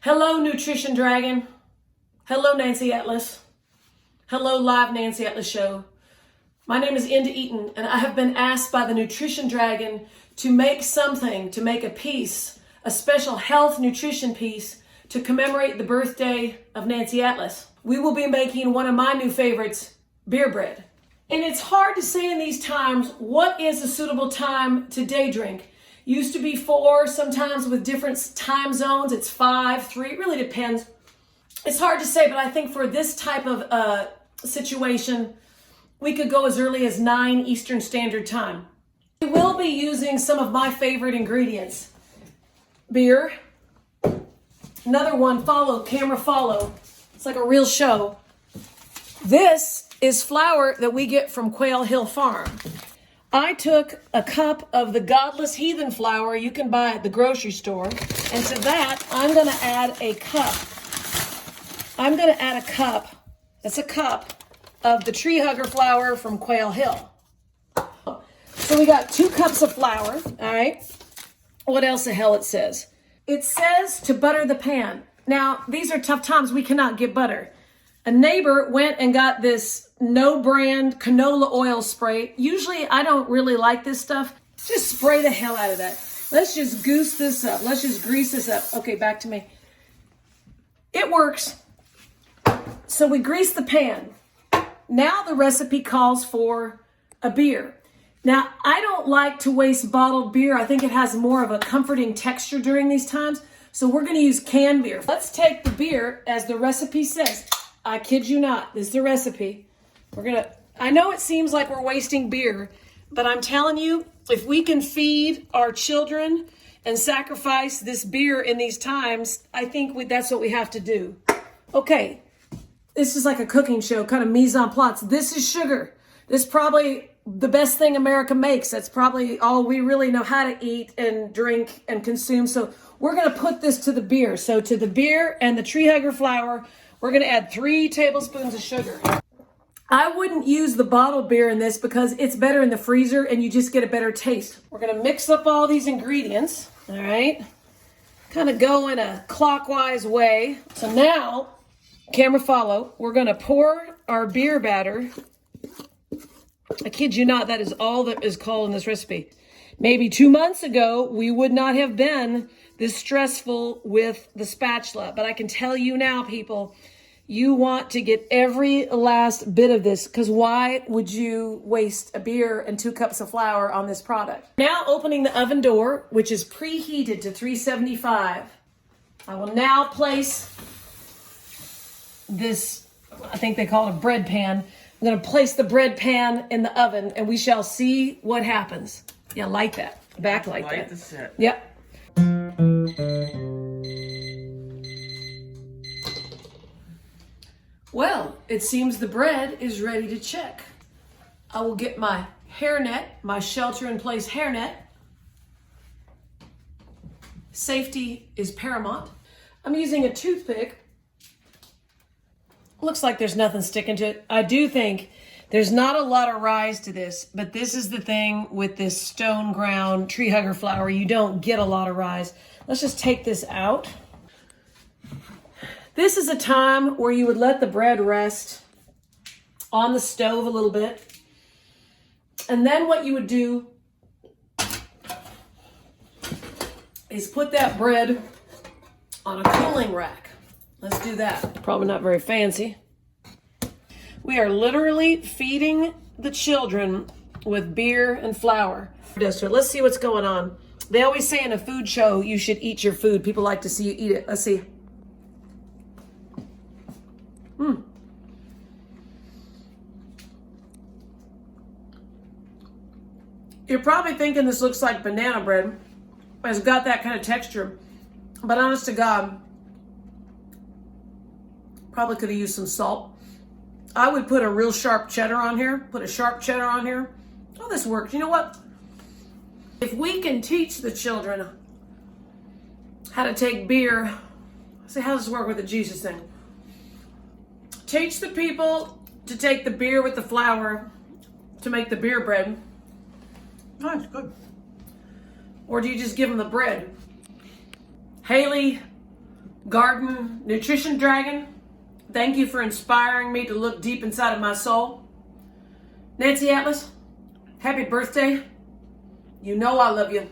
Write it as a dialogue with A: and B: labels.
A: Hello, Nutrition Dragon. Hello, Nancy Atlas. Hello, Live Nancy Atlas Show. My name is Inda Eaton, and I have been asked by the Nutrition Dragon to make something, to make a piece, a special health nutrition piece to commemorate the birthday of Nancy Atlas. We will be making one of my new favorites, beer bread. And it's hard to say in these times, what is a suitable time to day drink? Used to be 4, sometimes with different time zones, it's 5, 3, it really depends. It's hard to say, but I think for this type of situation, we could go as early as 9 Eastern Standard Time. We will be using some of my favorite ingredients. Beer. Another one, camera follow. It's like a real show. This is flour that we get from Quail Hill Farm. I took a cup of the godless heathen flour you can buy at the grocery store. And to that, I'm going to add a cup. That's a cup of the tree hugger flour from Quail Hill. So we got 2 cups of flour, all right? What else the hell it says? It says to butter the pan. Now, these are tough times. We cannot get butter. A neighbor went and got this no-brand canola oil spray. Usually, I don't really like this stuff. Just spray the hell out of that. Let's just goose this up. Let's just grease this up. Okay, back to me. It works. So we grease the pan. Now the recipe calls for a beer. Now, I don't like to waste bottled beer. I think it has more of a comforting texture during these times. So we're going to use canned beer. Let's take the beer as the recipe says. I kid you not. This is the recipe. I know it seems like we're wasting beer, but I'm telling you, if we can feed our children and sacrifice this beer in these times, I think that's what we have to do. Okay. This is like a cooking show, kind of mise en place. This is sugar. This is probably the best thing America makes. That's probably all we really know how to eat and drink and consume. So we're going to put this to the beer. So to the beer and the tree hugger flour, we're going to add 3 tablespoons of sugar. I wouldn't use the bottled beer in this because it's better in the freezer and you just get a better taste. We're going to mix up all these ingredients, all right? Kind of go in a clockwise way. So now, camera follow, we're going to pour our beer batter. I kid you not, that is all that is called in this recipe. Maybe 2 months ago, we would not have been this stressful with the spatula. But I can tell you now, people, you want to get every last bit of this, because why would you waste a beer and 2 cups of flour on this product? Now opening the oven door, which is preheated to 375. I will now place this, I think they call it a bread pan. I'm going to place the bread pan in the oven and we shall see what happens. Yeah, like that. Back like that.
B: The set.
A: Yep. Well, it seems the bread is ready to check. I will get my hairnet, my shelter-in-place hairnet. Safety is paramount. I'm using a toothpick. Looks like there's nothing sticking to it. I do think there's not a lot of rise to this, but this is the thing with this stone ground tree hugger flour. You don't get a lot of rise. Let's just take this out. This is a time where you would let the bread rest on the stove a little bit. And then what you would do is put that bread on a cooling rack. Let's do that. Probably not very fancy. We are literally feeding the children with beer and flour. Let's see what's going on. They always say in a food show, you should eat your food. People like to see you eat it. Let's see. You're probably thinking this looks like banana bread. It's got that kind of texture. But honest to God, probably could have used some salt. I would put a real sharp cheddar on here. Put a sharp cheddar on here. Oh, this works. You know what? If we can teach the children how to take beer, see how does this work with the Jesus thing? Teach the people to take the beer with the flour to make the beer bread.
B: Oh, it's good.
A: Or do you just give them the bread? Haley, Garden Nutrition Dragon, thank you for inspiring me to look deep inside of my soul. Nancy Atlas, happy birthday. You know I love you.